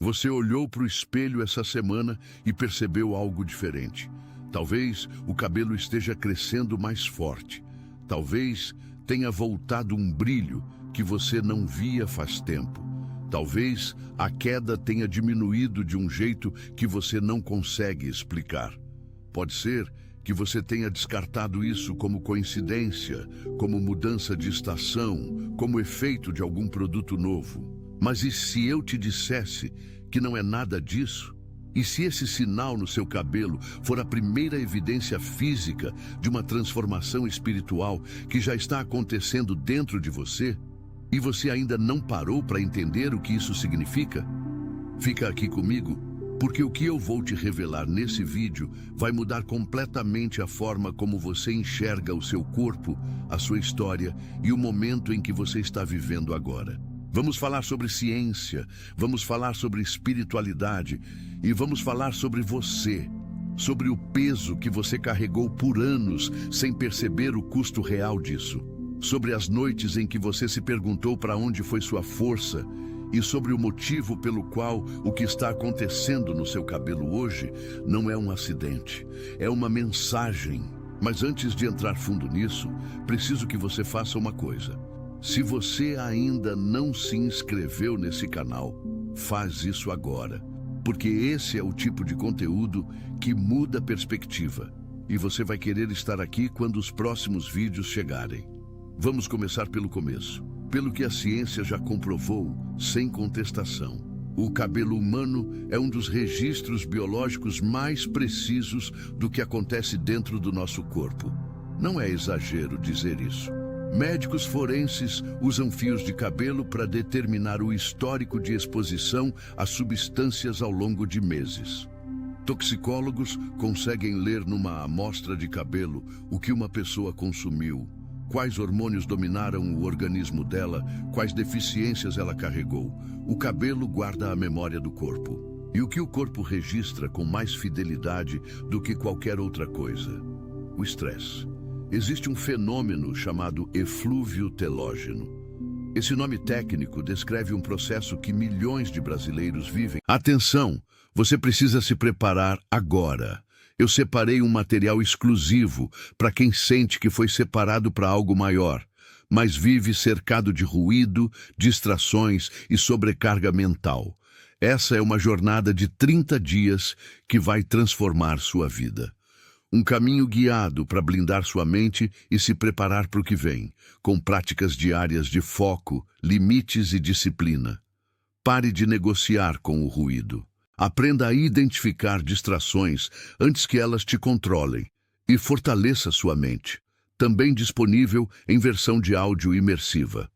Você olhou para o espelho essa semana e percebeu algo diferente. Talvez o cabelo esteja crescendo mais forte. Talvez tenha voltado um brilho que você não via faz tempo. Talvez a queda tenha diminuído de um jeito que você não consegue explicar. Pode ser que você tenha descartado isso como coincidência, como mudança de estação, como efeito de algum produto novo. Mas e se eu te dissesse que não é nada disso? E se esse sinal no seu cabelo for a primeira evidência física de uma transformação espiritual que já está acontecendo dentro de você, e você ainda não parou para entender o que isso significa? Fica aqui comigo, porque o que eu vou te revelar nesse vídeo vai mudar completamente a forma como você enxerga o seu corpo, a sua história e o momento em que você está vivendo agora. Vamos falar sobre ciência, vamos falar sobre espiritualidade e vamos falar sobre você, sobre o peso que você carregou por anos sem perceber o custo real disso, sobre as noites em que você se perguntou para onde foi sua força e sobre o motivo pelo qual o que está acontecendo no seu cabelo hoje não é um acidente, é uma mensagem. Mas antes de entrar fundo nisso, preciso que você faça uma coisa. Se você ainda não se inscreveu nesse canal, faz isso agora, porque esse é o tipo de conteúdo que muda a perspectiva e você vai querer estar aqui quando os próximos vídeos chegarem. Vamos começar pelo começo. Pelo que a ciência já comprovou, sem contestação, o cabelo humano é um dos registros biológicos mais precisos do que acontece dentro do nosso corpo. Não é exagero dizer isso. Médicos forenses usam fios de cabelo para determinar o histórico de exposição a substâncias ao longo de meses. Toxicólogos conseguem ler numa amostra de cabelo o que uma pessoa consumiu, quais hormônios dominaram o organismo dela, quais deficiências ela carregou. O cabelo guarda a memória do corpo. E o que o corpo registra com mais fidelidade do que qualquer outra coisa? O estresse. Existe um fenômeno chamado eflúvio telógeno. Esse nome técnico descreve um processo que milhões de brasileiros vivem. Atenção, você precisa se preparar agora. Eu separei um material exclusivo para quem sente que foi separado para algo maior, mas vive cercado de ruído, distrações e sobrecarga mental. Essa é uma jornada de 30 dias que vai transformar sua vida. Um caminho guiado para blindar sua mente e se preparar para o que vem, com práticas diárias de foco, limites e disciplina. Pare de negociar com o ruído. Aprenda a identificar distrações antes que elas te controlem e fortaleça sua mente. Também disponível em versão de áudio imersiva.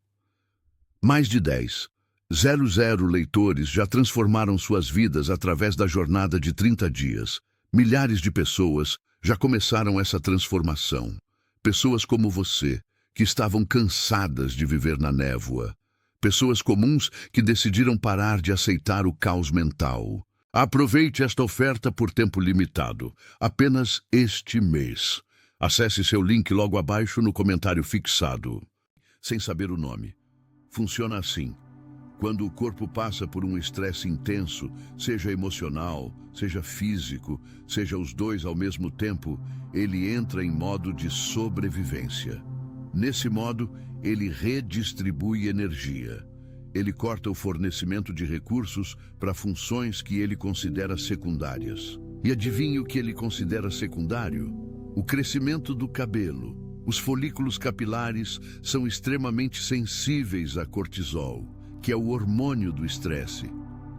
Mais de 10,000 leitores já transformaram suas vidas através da jornada de 30 dias. Milhares de pessoas já começaram essa transformação. Pessoas como você, que estavam cansadas de viver na névoa. Pessoas comuns que decidiram parar de aceitar o caos mental. Aproveite esta oferta por tempo limitado, apenas este mês. Acesse seu link logo abaixo no comentário fixado. Sem saber o nome. Funciona assim. Quando o corpo passa por um estresse intenso, seja emocional, seja físico, seja os dois ao mesmo tempo, ele entra em modo de sobrevivência. Nesse modo, ele redistribui energia. Ele corta o fornecimento de recursos para funções que ele considera secundárias. E adivinhe o que ele considera secundário? O crescimento do cabelo. Os folículos capilares são extremamente sensíveis a cortisol, que é o hormônio do estresse.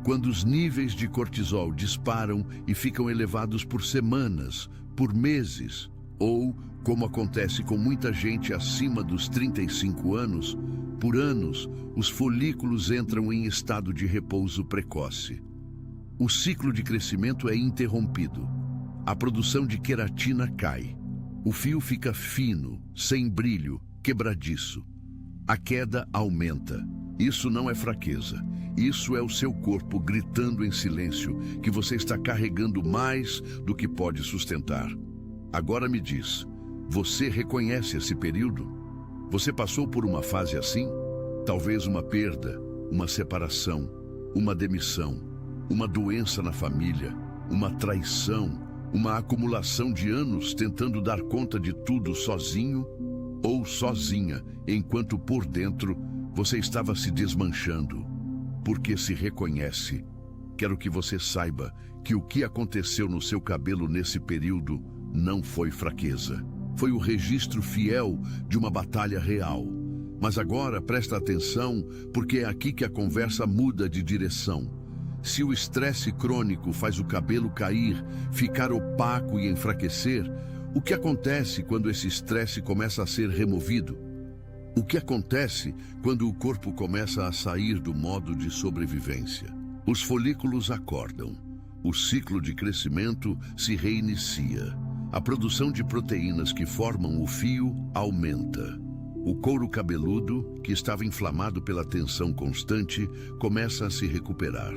Quando os níveis de cortisol disparam e ficam elevados por semanas, por meses, ou, como acontece com muita gente acima dos 35 anos, por anos, os folículos entram em estado de repouso precoce. O ciclo de crescimento é interrompido. A produção de queratina cai. O fio fica fino, sem brilho, quebradiço. A queda aumenta. Isso não é fraqueza. Isso é o seu corpo gritando em silêncio que você está carregando mais do que pode sustentar. Agora me diz, você reconhece esse período? Você passou por uma fase assim? Talvez uma perda, uma separação, uma demissão. uma doença na família, uma traição, uma acumulação de anos tentando dar conta de tudo sozinho ou sozinha, enquanto por dentro você estava se desmanchando. Porque se reconhece. Quero que você saiba que o que aconteceu no seu cabelo nesse período não foi fraqueza. Foi o registro fiel de uma batalha real. Mas agora presta atenção, porque é aqui que a conversa muda de direção. Se o estresse crônico faz o cabelo cair, ficar opaco e enfraquecer, o que acontece quando esse estresse começa a ser removido? O que acontece quando o corpo começa a sair do modo de sobrevivência? Os folículos acordam. O ciclo de crescimento se reinicia. A produção de proteínas que formam o fio aumenta. O couro cabeludo, que estava inflamado pela tensão constante, começa a se recuperar.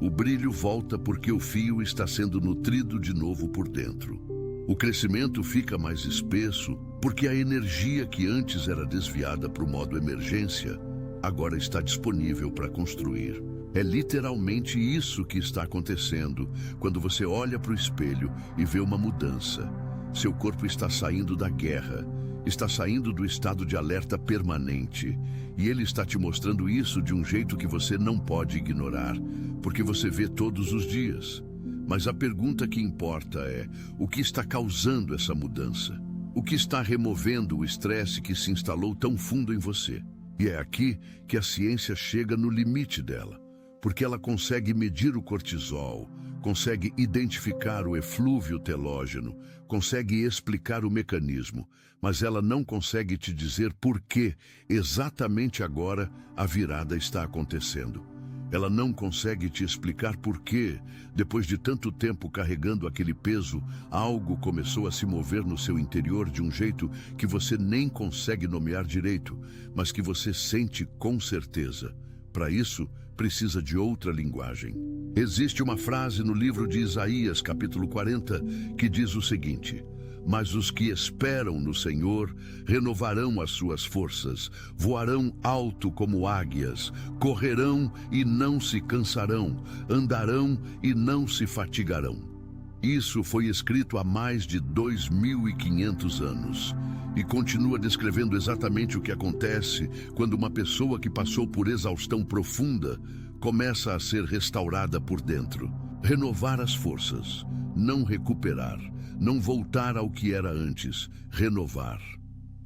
O brilho volta porque o fio está sendo nutrido de novo por dentro. O crescimento fica mais espesso porque a energia que antes era desviada para o modo emergência, agora está disponível para construir. É literalmente isso que está acontecendo quando você olha para o espelho e vê uma mudança. Seu corpo está saindo da guerra, está saindo do estado de alerta permanente, e ele está te mostrando isso de um jeito que você não pode ignorar, porque você vê todos os dias. Mas a pergunta que importa é: o que está causando essa mudança? O que está removendo o estresse que se instalou tão fundo em você? E é aqui que a ciência chega no limite dela, porque ela consegue medir o cortisol, consegue identificar o eflúvio telógeno, consegue explicar o mecanismo, mas ela não consegue te dizer por que exatamente agora a virada está acontecendo. Ela não consegue te explicar por que, depois de tanto tempo carregando aquele peso, algo começou a se mover no seu interior de um jeito que você nem consegue nomear direito, mas que você sente com certeza. Para isso, precisa de outra linguagem. Existe uma frase no livro de Isaías, capítulo 40, que diz o seguinte: mas os que esperam no Senhor renovarão as suas forças, voarão alto como águias, correrão e não se cansarão, andarão e não se fatigarão. Isso foi escrito há mais de 2.500 anos e continua descrevendo exatamente o que acontece quando uma pessoa que passou por exaustão profunda começa a ser restaurada por dentro. Renovar as forças, não recuperar, não voltar ao que era antes, renovar.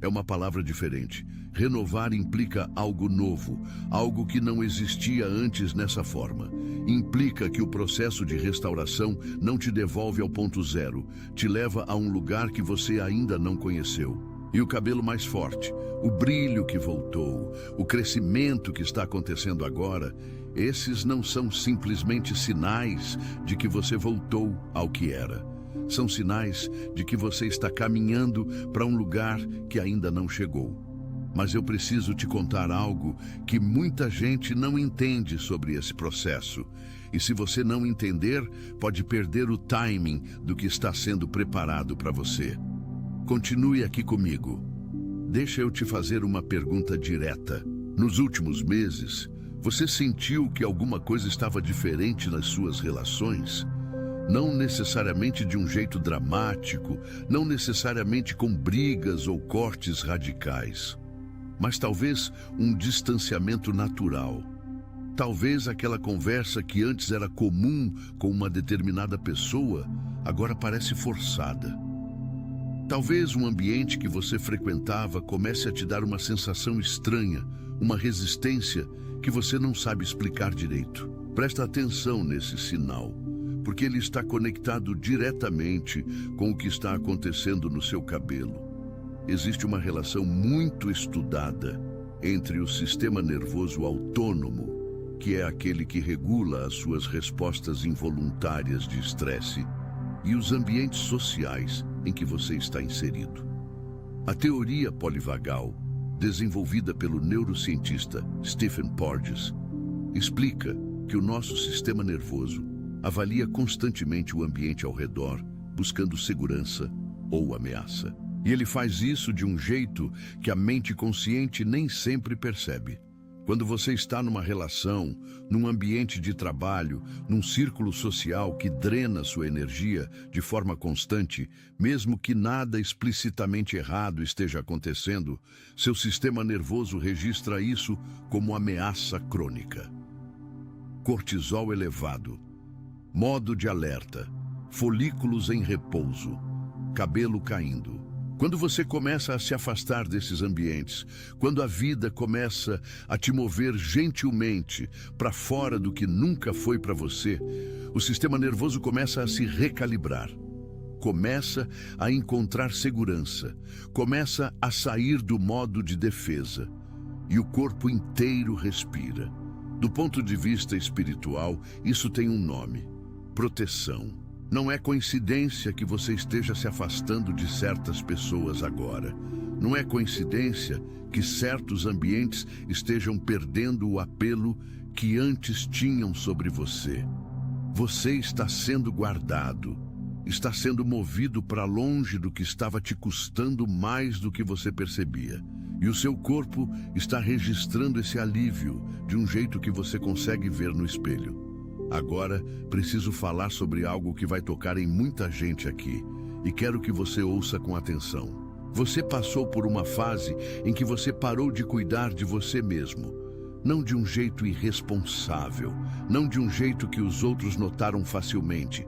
É uma palavra diferente. Renovar implica algo novo, algo que não existia antes nessa forma. Implica que o processo de restauração não te devolve ao ponto zero, te leva a um lugar que você ainda não conheceu. E o cabelo mais forte, o brilho que voltou, o crescimento que está acontecendo agora, esses não são simplesmente sinais de que você voltou ao que era. São sinais de que você está caminhando para um lugar que ainda não chegou. Mas eu preciso te contar algo que muita gente não entende sobre esse processo. E se você não entender, pode perder o timing do que está sendo preparado para você. Continue aqui comigo. Deixa eu te fazer uma pergunta direta. Nos últimos meses, você sentiu que alguma coisa estava diferente nas suas relações? Não necessariamente de um jeito dramático, não necessariamente com brigas ou cortes radicais, mas talvez um distanciamento natural. Talvez aquela conversa que antes era comum com uma determinada pessoa, agora parece forçada. Talvez um ambiente que você frequentava comece a te dar uma sensação estranha, uma resistência que você não sabe explicar direito. Presta atenção nesse sinal, porque ele está conectado diretamente com o que está acontecendo no seu cabelo. Existe uma relação muito estudada entre o sistema nervoso autônomo, que é aquele que regula as suas respostas involuntárias de estresse, e os ambientes sociais em que você está inserido. A teoria polivagal, desenvolvida pelo neurocientista Stephen Porges, explica que o nosso sistema nervoso avalia constantemente o ambiente ao redor, buscando segurança ou ameaça. E ele faz isso de um jeito que a mente consciente nem sempre percebe. Quando você está numa relação, num ambiente de trabalho, num círculo social que drena sua energia de forma constante, mesmo que nada explicitamente errado esteja acontecendo, seu sistema nervoso registra isso como ameaça crônica. Cortisol elevado, modo de alerta, folículos em repouso, cabelo caindo. Quando você começa a se afastar desses ambientes, quando a vida começa a te mover gentilmente para fora do que nunca foi para você, o sistema nervoso começa a se recalibrar. Começa a encontrar segurança, começa a sair do modo de defesa e o corpo inteiro respira. Do ponto de vista espiritual, isso tem um nome: proteção. Não é coincidência que você esteja se afastando de certas pessoas agora. Não é coincidência que certos ambientes estejam perdendo o apelo que antes tinham sobre você. Você está sendo guardado, está sendo movido para longe do que estava te custando mais do que você percebia. E o seu corpo está registrando esse alívio de um jeito que você consegue ver no espelho. Agora, preciso falar sobre algo que vai tocar em muita gente aqui, e quero que você ouça com atenção. Você passou por uma fase em que você parou de cuidar de você mesmo. Não de um jeito irresponsável, não de um jeito que os outros notaram facilmente,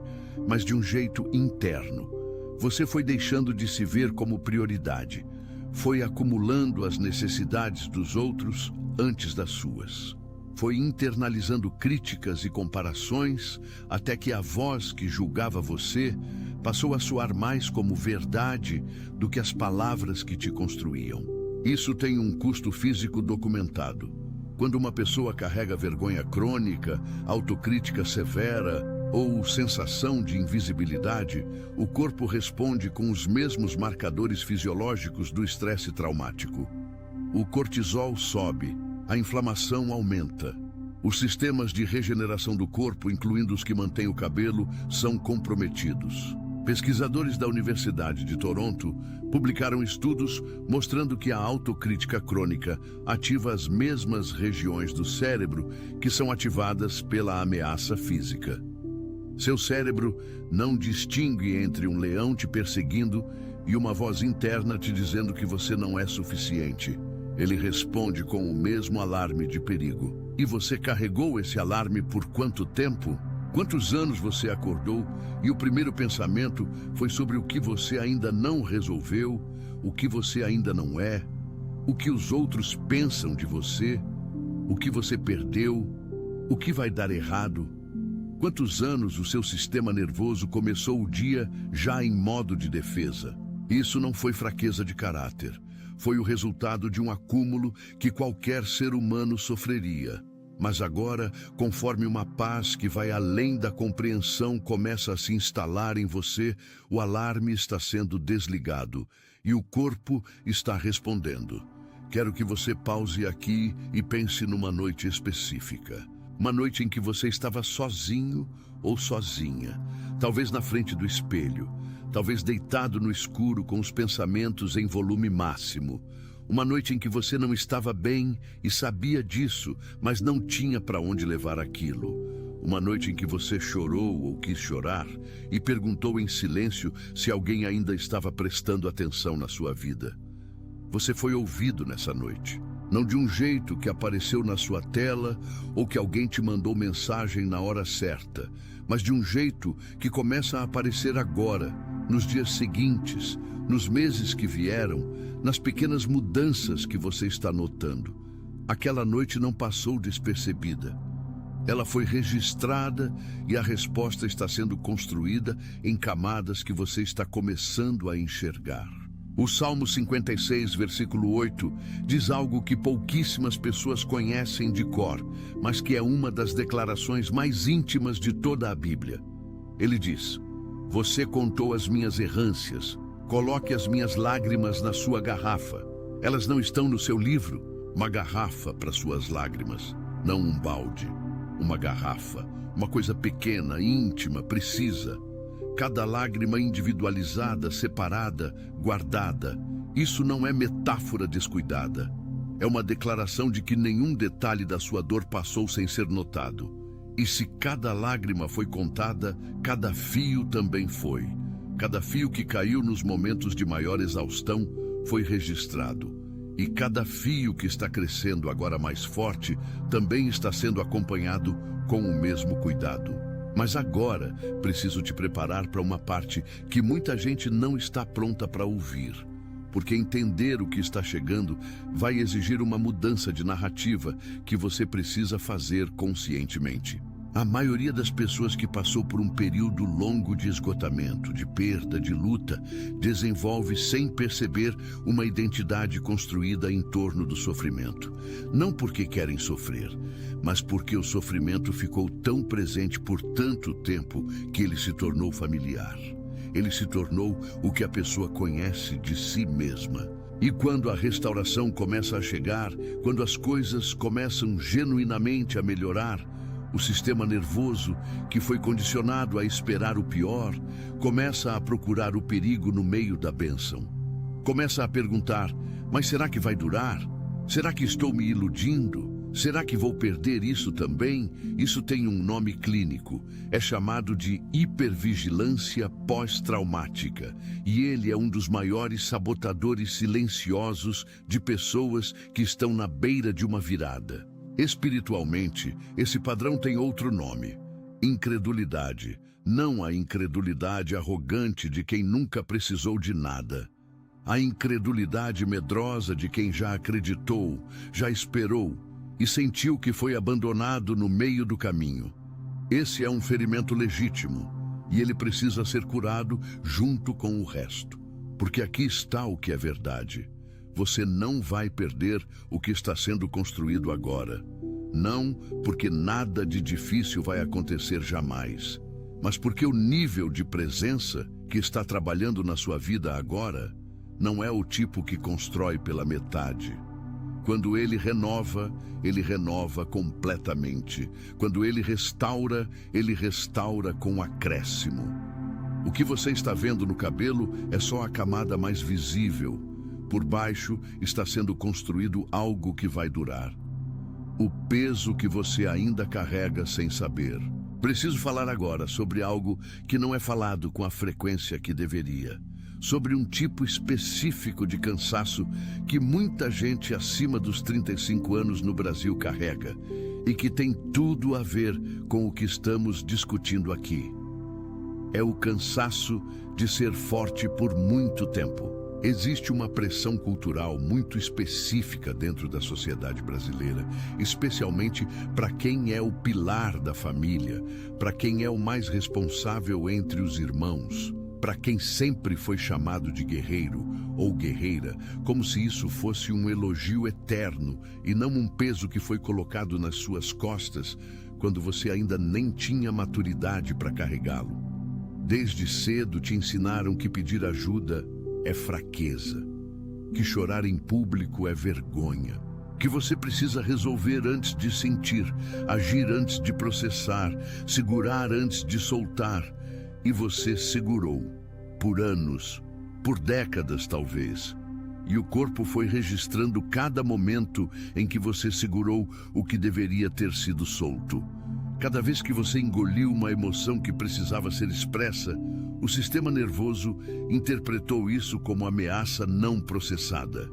mas de um jeito interno. Você foi deixando de se ver como prioridade. Foi acumulando as necessidades dos outros antes das suas. Foi internalizando críticas e comparações até que a voz que julgava você passou a soar mais como verdade do que as palavras que te construíam. Isso tem um custo físico documentado. Quando uma pessoa carrega vergonha crônica, autocrítica severa ou sensação de invisibilidade, o corpo responde com os mesmos marcadores fisiológicos do estresse traumático. O cortisol sobe. A inflamação aumenta. Os sistemas de regeneração do corpo, incluindo os que mantêm o cabelo, são comprometidos. Pesquisadores da Universidade de Toronto publicaram estudos mostrando que a autocrítica crônica ativa as mesmas regiões do cérebro que são ativadas pela ameaça física. Seu cérebro não distingue entre um leão te perseguindo e uma voz interna te dizendo que você não é suficiente. Ele responde com o mesmo alarme de perigo. E você carregou esse alarme por quanto tempo? Quantos anos você acordou e o primeiro pensamento foi sobre o que você ainda não resolveu, o que você ainda não é, o que os outros pensam de você, o que você perdeu, o que vai dar errado? Quantos anos o seu sistema nervoso começou o dia já em modo de defesa? Isso não foi fraqueza de caráter. Foi o resultado de um acúmulo que qualquer ser humano sofreria. Mas agora, conforme uma paz que vai além da compreensão começa a se instalar em você, o alarme está sendo desligado e o corpo está respondendo. Quero que você pause aqui e pense numa noite específica. Uma noite em que você estava sozinho ou sozinha, talvez na frente do espelho, talvez deitado no escuro com os pensamentos em volume máximo. Uma noite em que você não estava bem e sabia disso, mas não tinha para onde levar aquilo. Uma noite em que você chorou ou quis chorar e perguntou em silêncio se alguém ainda estava prestando atenção na sua vida. Você foi ouvido nessa noite. Não de um jeito que apareceu na sua tela ou que alguém te mandou mensagem na hora certa, mas de um jeito que começa a aparecer agora, nos dias seguintes, nos meses que vieram, nas pequenas mudanças que você está notando. Aquela noite não passou despercebida. Ela foi registrada e a resposta está sendo construída em camadas que você está começando a enxergar. O Salmo 56, versículo 8, diz algo que pouquíssimas pessoas conhecem de cor, mas que é uma das declarações mais íntimas de toda a Bíblia. Ele diz: "Você contou as minhas errâncias, coloque as minhas lágrimas na sua garrafa. Elas não estão no seu livro." Uma garrafa para suas lágrimas, não um balde. Uma garrafa, uma coisa pequena, íntima, precisa. Cada lágrima individualizada, separada, guardada. Isso não é metáfora descuidada. É uma declaração de que nenhum detalhe da sua dor passou sem ser notado. E se cada lágrima foi contada, cada fio também foi. Cada fio que caiu nos momentos de maior exaustão foi registrado. E cada fio que está crescendo agora mais forte também está sendo acompanhado com o mesmo cuidado. Mas agora preciso te preparar para uma parte que muita gente não está pronta para ouvir. Porque entender o que está chegando vai exigir uma mudança de narrativa que você precisa fazer conscientemente. A maioria das pessoas que passou por um período longo de esgotamento, de perda, de luta, desenvolve sem perceber uma identidade construída em torno do sofrimento. Não porque querem sofrer, mas porque o sofrimento ficou tão presente por tanto tempo que ele se tornou familiar. Ele se tornou o que a pessoa conhece de si mesma. E quando a restauração começa a chegar, quando as coisas começam genuinamente a melhorar, o sistema nervoso, que foi condicionado a esperar o pior, começa a procurar o perigo no meio da bênção. Começa a perguntar: mas será que vai durar? Será que estou me iludindo? Será que vou perder isso também? Isso tem um nome clínico. É chamado de hipervigilância pós-traumática. E ele é um dos maiores sabotadores silenciosos de pessoas que estão na beira de uma virada. Espiritualmente, esse padrão tem outro nome: incredulidade. Não a incredulidade arrogante de quem nunca precisou de nada. A incredulidade medrosa de quem já acreditou, já esperou e sentiu que foi abandonado no meio do caminho. Esse é um ferimento legítimo e ele precisa ser curado junto com o resto. Porque aqui está o que é verdade. Você não vai perder o que está sendo construído agora. Não porque nada de difícil vai acontecer jamais, mas porque o nível de presença que está trabalhando na sua vida agora não é o tipo que constrói pela metade. Quando ele renova completamente. Quando ele restaura com acréscimo. O que você está vendo no cabelo é só a camada mais visível. Por baixo está sendo construído algo que vai durar. O peso que você ainda carrega sem saber. Preciso falar agora sobre algo que não é falado com a frequência que deveria. Sobre um tipo específico de cansaço que muita gente acima dos 35 anos no Brasil carrega e que tem tudo a ver com o que estamos discutindo aqui. É o cansaço de ser forte por muito tempo. Existe uma pressão cultural muito específica dentro da sociedade brasileira, especialmente para quem é o pilar da família, para quem é o mais responsável entre os irmãos, para quem sempre foi chamado de guerreiro ou guerreira, como se isso fosse um elogio eterno e não um peso que foi colocado nas suas costas quando você ainda nem tinha maturidade para carregá-lo. Desde cedo te ensinaram que pedir ajuda é fraqueza, que chorar em público é vergonha, que você precisa resolver antes de sentir, agir antes de processar, segurar antes de soltar. E você segurou, por anos, por décadas talvez. E o corpo foi registrando cada momento em que você segurou o que deveria ter sido solto. Cada vez que você engoliu uma emoção que precisava ser expressa, o sistema nervoso interpretou isso como ameaça não processada.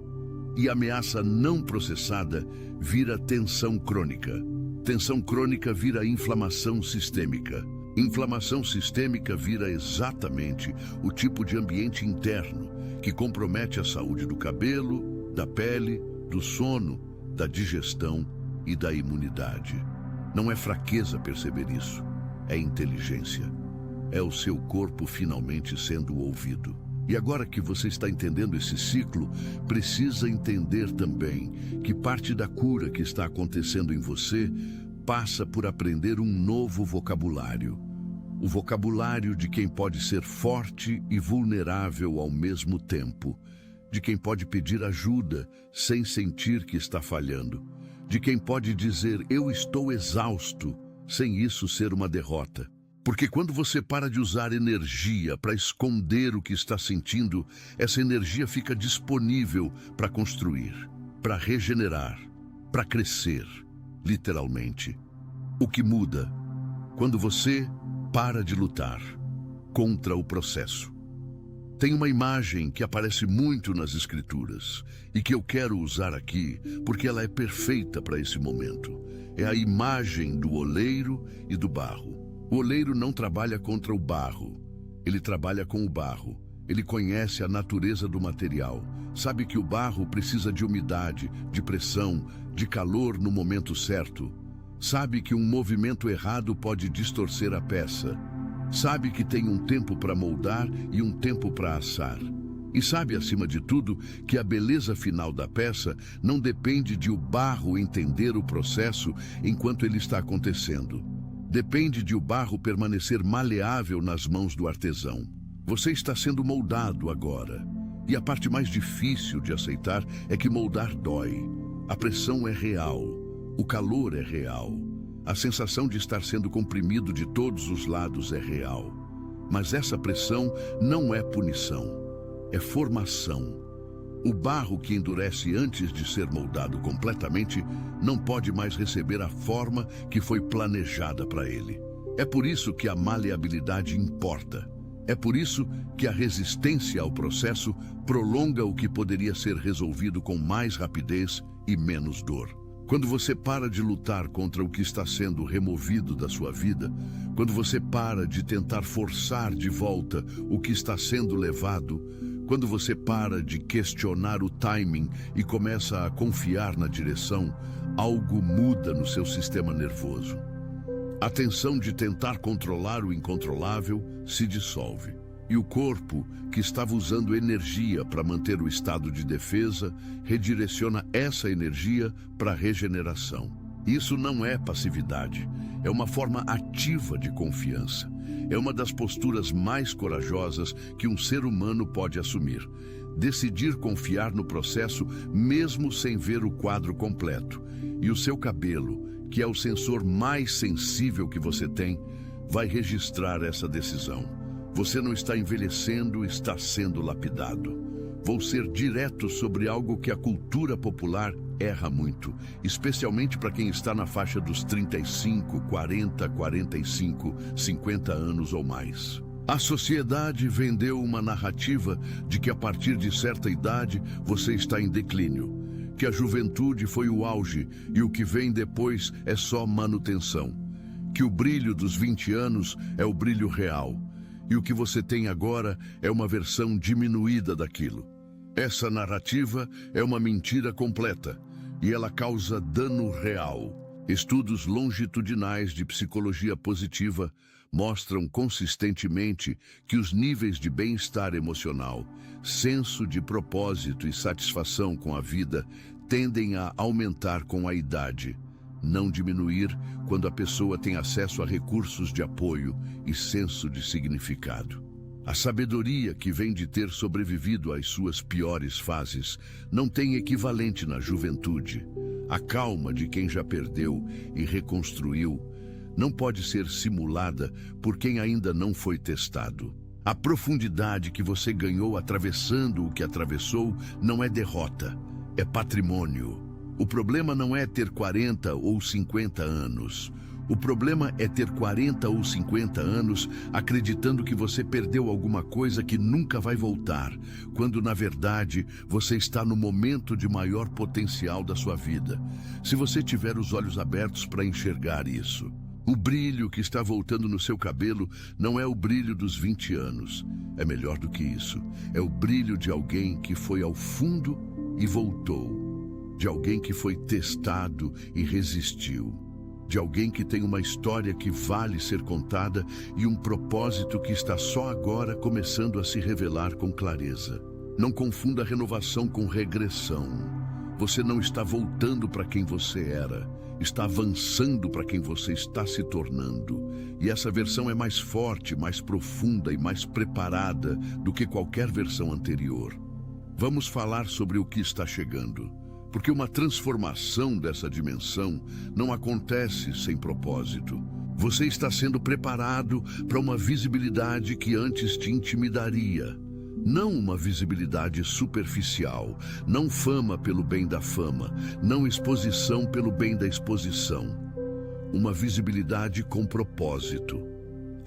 E ameaça não processada vira tensão crônica. Tensão crônica vira inflamação sistêmica. Inflamação sistêmica vira exatamente o tipo de ambiente interno que compromete a saúde do cabelo, da pele, do sono, da digestão e da imunidade. Não é fraqueza perceber isso, é inteligência. É o seu corpo finalmente sendo ouvido. E agora que você está entendendo esse ciclo, precisa entender também que parte da cura que está acontecendo em você passa por aprender um novo vocabulário. O vocabulário de quem pode ser forte e vulnerável ao mesmo tempo. De quem pode pedir ajuda sem sentir que está falhando. De quem pode dizer, eu estou exausto, sem isso ser uma derrota. Porque quando você para de usar energia para esconder o que está sentindo, essa energia fica disponível para construir. para regenerar, para crescer, literalmente. O que muda quando você para de lutar contra o processo. Tem uma imagem que aparece muito nas Escrituras e que eu quero usar aqui porque ela é perfeita para esse momento. É a imagem do oleiro e do barro. O oleiro não trabalha contra o barro, ele trabalha com o barro. Ele conhece a natureza do material, sabe que o barro precisa de umidade, de pressão, de calor no momento certo. Sabe que um movimento errado pode distorcer a peça. Sabe que tem um tempo para moldar e um tempo para assar. E sabe, acima de tudo, que a beleza final da peça não depende de o barro entender o processo enquanto ele está acontecendo. Depende de o barro permanecer maleável nas mãos do artesão. Você está sendo moldado agora. E a parte mais difícil de aceitar é que moldar dói. A pressão é real. O calor é real. A sensação de estar sendo comprimido de todos os lados é real. Mas essa pressão não é punição. É formação. O barro que endurece antes de ser moldado completamente não pode mais receber a forma que foi planejada para ele. É por isso que a maleabilidade importa. É por isso que a resistência ao processo prolonga o que poderia ser resolvido com mais rapidez e menos dor. Quando você para de lutar contra o que está sendo removido da sua vida, quando você para de tentar forçar de volta o que está sendo levado, quando você para de questionar o timing e começa a confiar na direção, algo muda no seu sistema nervoso. A tensão de tentar controlar o incontrolável se dissolve. E o corpo, que estava usando energia para manter o estado de defesa, redireciona essa energia para a regeneração. Isso não é passividade, é uma forma ativa de confiança. É uma das posturas mais corajosas que um ser humano pode assumir. Decidir confiar no processo mesmo sem ver o quadro completo. E o seu cabelo, que é o sensor mais sensível que você tem, vai registrar essa decisão. Você não está envelhecendo, está sendo lapidado. Vou ser direto sobre algo que a cultura popular erra muito, especialmente para quem está na faixa dos 35, 40, 45, 50 anos ou mais. A sociedade vendeu uma narrativa de que a partir de certa idade você está em declínio, que a juventude foi o auge e o que vem depois é só manutenção, que o brilho dos 20 anos é o brilho real. E o que você tem agora é uma versão diminuída daquilo. Essa narrativa é uma mentira completa e ela causa dano real. Estudos longitudinais de psicologia positiva mostram consistentemente que os níveis de bem-estar emocional, senso de propósito e satisfação com a vida tendem a aumentar com a idade, não diminuir quando a pessoa tem acesso a recursos de apoio e senso de significado. A sabedoria que vem de ter sobrevivido às suas piores fases não tem equivalente na juventude. A calma de quem já perdeu e reconstruiu não pode ser simulada por quem ainda não foi testado. A profundidade que você ganhou atravessando o que atravessou não é derrota, é patrimônio. O problema não é ter 40 ou 50 anos. O problema é ter 40 ou 50 anos acreditando que você perdeu alguma coisa que nunca vai voltar, quando na verdade você está no momento de maior potencial da sua vida. Se você tiver os olhos abertos para enxergar isso. O brilho que está voltando no seu cabelo não é o brilho dos 20 anos. É melhor do que isso. É o brilho de alguém que foi ao fundo e voltou. De alguém que foi testado e resistiu. De alguém que tem uma história que vale ser contada e um propósito que está só agora começando a se revelar com clareza. Não confunda renovação com regressão. Você não está voltando para quem você era, está avançando para quem você está se tornando. E essa versão é mais forte, mais profunda e mais preparada do que qualquer versão anterior. Vamos falar sobre o que está chegando. Porque uma transformação dessa dimensão não acontece sem propósito. Você está sendo preparado para uma visibilidade que antes te intimidaria. Não uma visibilidade superficial, não fama pelo bem da fama, não exposição pelo bem da exposição. Uma visibilidade com propósito.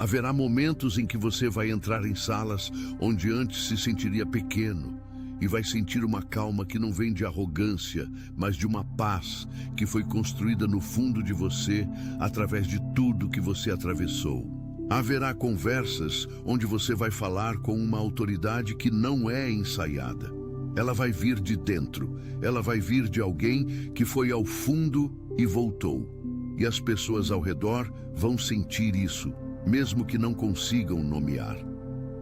Haverá momentos em que você vai entrar em salas onde antes se sentiria pequeno e vai sentir uma calma que não vem de arrogância, mas de uma paz que foi construída no fundo de você através de tudo que você atravessou. Haverá conversas onde você vai falar com uma autoridade que não é ensaiada. Ela vai vir de dentro, ela vai vir de alguém que foi ao fundo e voltou. E as pessoas ao redor vão sentir isso, mesmo que não consigam nomear.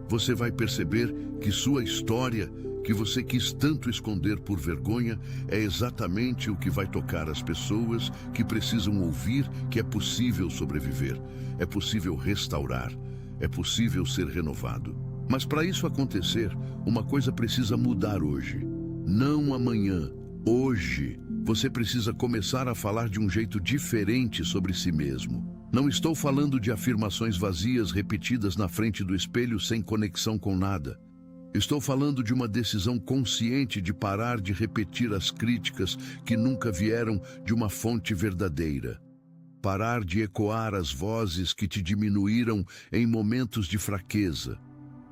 Você vai perceber que sua história, que você quis tanto esconder por vergonha, é exatamente o que vai tocar as pessoas que precisam ouvir que é possível sobreviver, é possível restaurar, é possível ser renovado. Mas para isso acontecer, uma coisa precisa mudar hoje. Não amanhã, hoje. Você precisa começar a falar de um jeito diferente sobre si mesmo. Não estou falando de afirmações vazias repetidas na frente do espelho sem conexão com nada. Estou falando de uma decisão consciente de parar de repetir as críticas que nunca vieram de uma fonte verdadeira. Parar de ecoar as vozes que te diminuíram em momentos de fraqueza.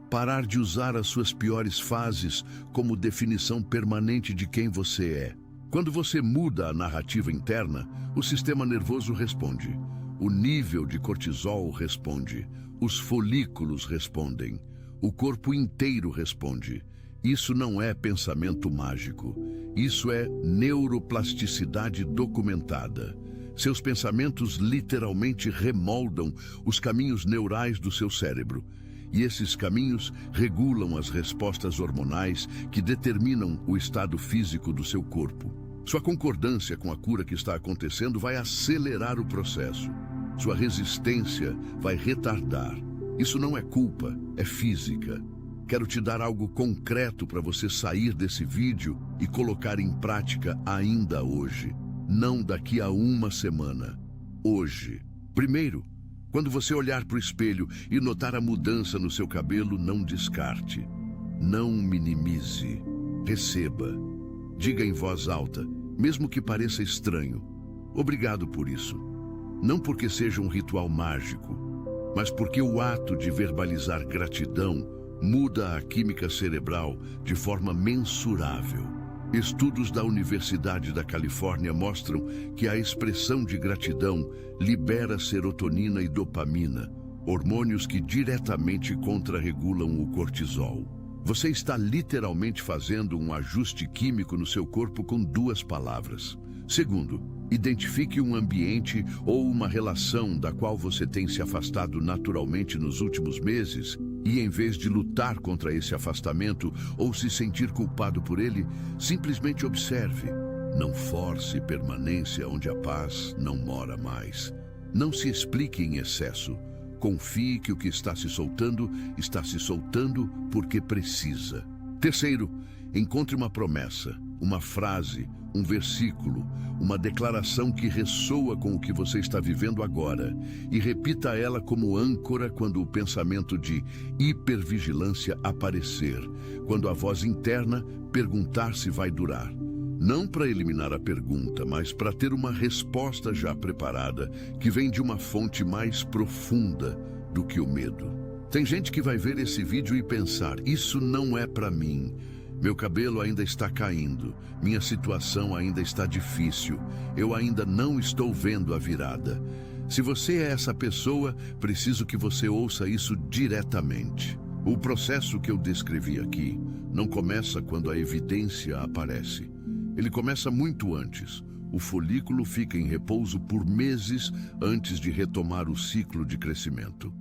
Parar de usar as suas piores fases como definição permanente de quem você é. Quando você muda a narrativa interna, o sistema nervoso responde. O nível de cortisol responde. Os folículos respondem. O corpo inteiro responde. Isso não é pensamento mágico. Isso é neuroplasticidade documentada. Seus pensamentos literalmente remoldam os caminhos neurais do seu cérebro. E esses caminhos regulam as respostas hormonais que determinam o estado físico do seu corpo. Sua concordância com a cura que está acontecendo vai acelerar o processo. Sua resistência vai retardar. Isso não é culpa, é física. Quero te dar algo concreto para você sair desse vídeo e colocar em prática ainda hoje. Não daqui a uma semana. Hoje. Primeiro, quando você olhar para o espelho e notar a mudança no seu cabelo, não descarte. Não minimize. Receba. Diga em voz alta, mesmo que pareça estranho. Obrigado por isso. Não porque seja um ritual mágico, mas porque o ato de verbalizar gratidão muda a química cerebral de forma mensurável. Estudos da Universidade da Califórnia mostram que a expressão de gratidão libera serotonina e dopamina, hormônios que diretamente contrarregulam o cortisol. Você está literalmente fazendo um ajuste químico no seu corpo com duas palavras. Segundo, identifique um ambiente ou uma relação da qual você tem se afastado naturalmente nos últimos meses e, em vez de lutar contra esse afastamento ou se sentir culpado por ele, simplesmente observe. Não force permanência onde a paz não mora mais. Não se explique em excesso. Confie que o que está se soltando porque precisa. Terceiro, encontre uma promessa, uma frase, um versículo, uma declaração que ressoa com o que você está vivendo agora e repita ela como âncora quando o pensamento de hipervigilância aparecer, quando a voz interna perguntar se vai durar. Não para eliminar a pergunta, mas para ter uma resposta já preparada, que vem de uma fonte mais profunda do que o medo. Tem gente que vai ver esse vídeo e pensar, isso não é para mim. Meu cabelo ainda está caindo, minha situação ainda está difícil, eu ainda não estou vendo a virada. Se você é essa pessoa, preciso que você ouça isso diretamente. O processo que eu descrevi aqui não começa quando a evidência aparece. Ele começa muito antes. O folículo fica em repouso por meses antes de retomar o ciclo de crescimento.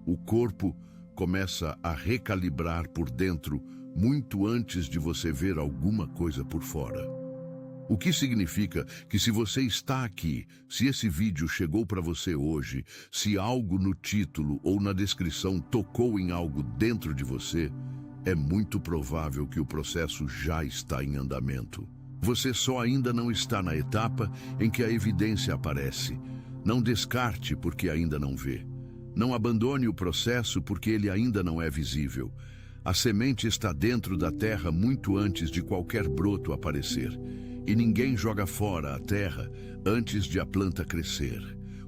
O corpo começa a recalibrar por dentro muito antes de você ver alguma coisa por fora. O que significa que se você está aqui, se esse vídeo chegou para você hoje, se algo no título ou na descrição tocou em algo dentro de você, é muito provável que o processo já está em andamento. Você só ainda não está na etapa em que a evidência aparece. Não descarte porque ainda não vê. Não abandone o processo porque ele ainda não é visível. A semente está dentro da terra muito antes de qualquer broto aparecer. E ninguém joga fora a terra antes de a planta crescer.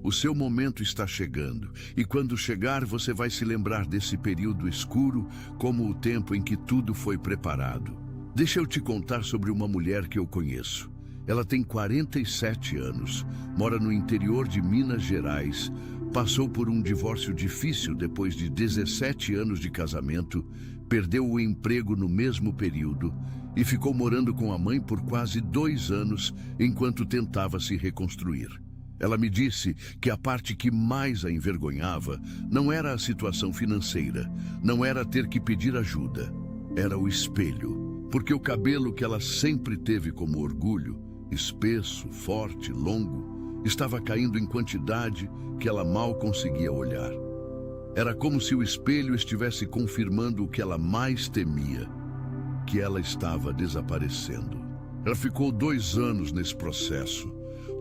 O seu momento está chegando, e quando chegar você vai se lembrar desse período escuro como o tempo em que tudo foi preparado. Deixa eu te contar sobre uma mulher que eu conheço. Ela tem 47 anos, mora no interior de Minas Gerais, passou por um divórcio difícil depois de 17 anos de casamento, perdeu o emprego no mesmo período e ficou morando com a mãe por quase 2 anos enquanto tentava se reconstruir. Ela me disse que a parte que mais a envergonhava não era a situação financeira, não era ter que pedir ajuda, era o espelho, porque o cabelo que ela sempre teve como orgulho, espesso, forte, longo, estava caindo em quantidade que ela mal conseguia olhar. Era como se o espelho estivesse confirmando o que ela mais temia, que ela estava desaparecendo. Ela ficou 2 anos nesse processo,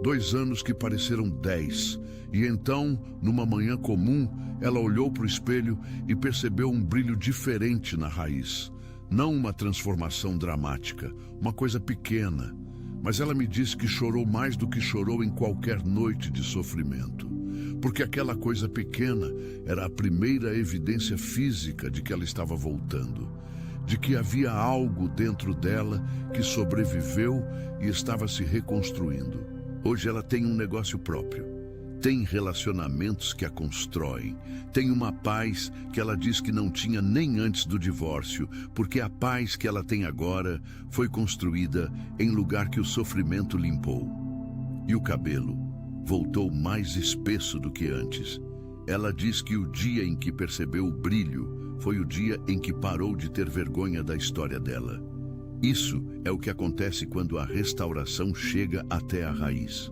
2 anos que pareceram 10, e então, numa manhã comum, ela olhou para o espelho e percebeu um brilho diferente na raiz. Não uma transformação dramática, uma coisa pequena, mas ela me disse que chorou mais do que chorou em qualquer noite de sofrimento, porque aquela coisa pequena era a primeira evidência física de que ela estava voltando, de que havia algo dentro dela que sobreviveu e estava se reconstruindo. Hoje ela tem um negócio próprio, tem relacionamentos que a constroem, tem uma paz que ela diz que não tinha nem antes do divórcio, porque a paz que ela tem agora foi construída em lugar que o sofrimento limpou. E o cabelo voltou mais espesso do que antes. Ela diz que o dia em que percebeu o brilho foi o dia em que parou de ter vergonha da história dela. Isso é o que acontece quando a restauração chega até a raiz.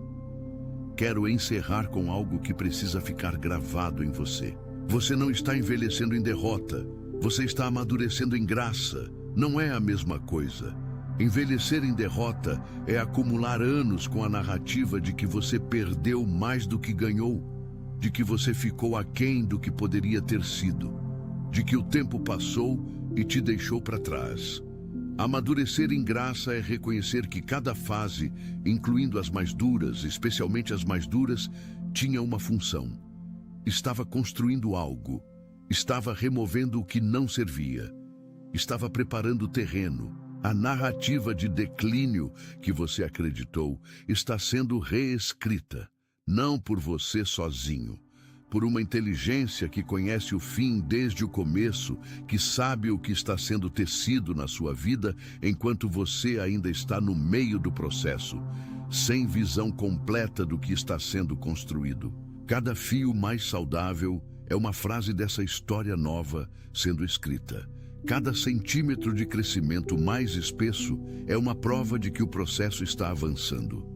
Quero encerrar com algo que precisa ficar gravado em você. Você não está envelhecendo em derrota, você está amadurecendo em graça. Não é a mesma coisa. Envelhecer em derrota é acumular anos com a narrativa de que você perdeu mais do que ganhou, de que você ficou aquém do que poderia ter sido, de que o tempo passou e te deixou para trás. Amadurecer em graça é reconhecer que cada fase, incluindo as mais duras, especialmente as mais duras, tinha uma função. Estava construindo algo, estava removendo o que não servia, estava preparando o terreno. A narrativa de declínio que você acreditou está sendo reescrita, não por você sozinho, por uma inteligência que conhece o fim desde o começo, que sabe o que está sendo tecido na sua vida enquanto você ainda está no meio do processo, sem visão completa do que está sendo construído. Cada fio mais saudável é uma frase dessa história nova sendo escrita. Cada centímetro de crescimento mais espesso é uma prova de que o processo está avançando.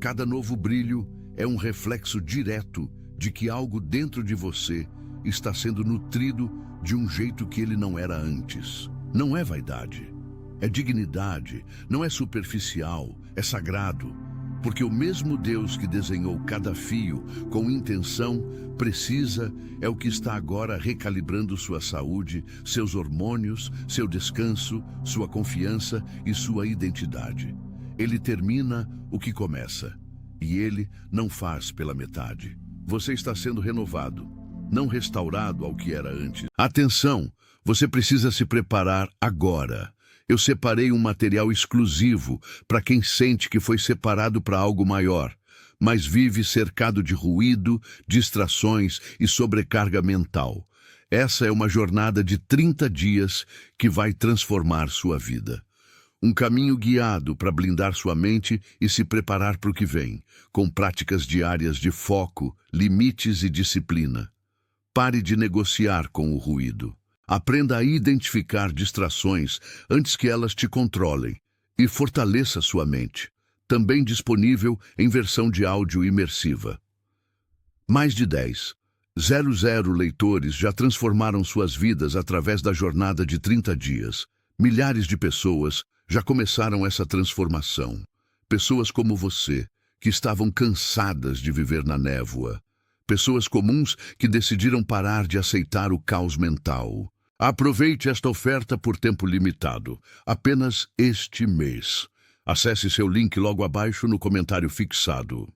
Cada novo brilho é um reflexo direto de que algo dentro de você está sendo nutrido de um jeito que ele não era antes. Não é vaidade, é dignidade, não é superficial, é sagrado, porque o mesmo Deus que desenhou cada fio com intenção precisa é o que está agora recalibrando sua saúde, seus hormônios, seu descanso, sua confiança e sua identidade. Ele termina o que começa, e ele não faz pela metade. Você está sendo renovado, não restaurado ao que era antes. Atenção, você precisa se preparar agora. Eu separei um material exclusivo para quem sente que foi separado para algo maior, mas vive cercado de ruído, distrações e sobrecarga mental. Essa é uma jornada de 30 dias que vai transformar sua vida. Um caminho guiado para blindar sua mente e se preparar para o que vem, com práticas diárias de foco, limites e disciplina. Pare de negociar com o ruído. Aprenda a identificar distrações antes que elas te controlem e fortaleça sua mente. Também disponível em versão de áudio imersiva. Mais de 10,000 leitores já transformaram suas vidas através da jornada de 30 dias. Milhares de pessoas já começaram essa transformação. Pessoas como você, que estavam cansadas de viver na névoa. Pessoas comuns que decidiram parar de aceitar o caos mental. Aproveite esta oferta por tempo limitado, apenas este mês. Acesse seu link logo abaixo no comentário fixado.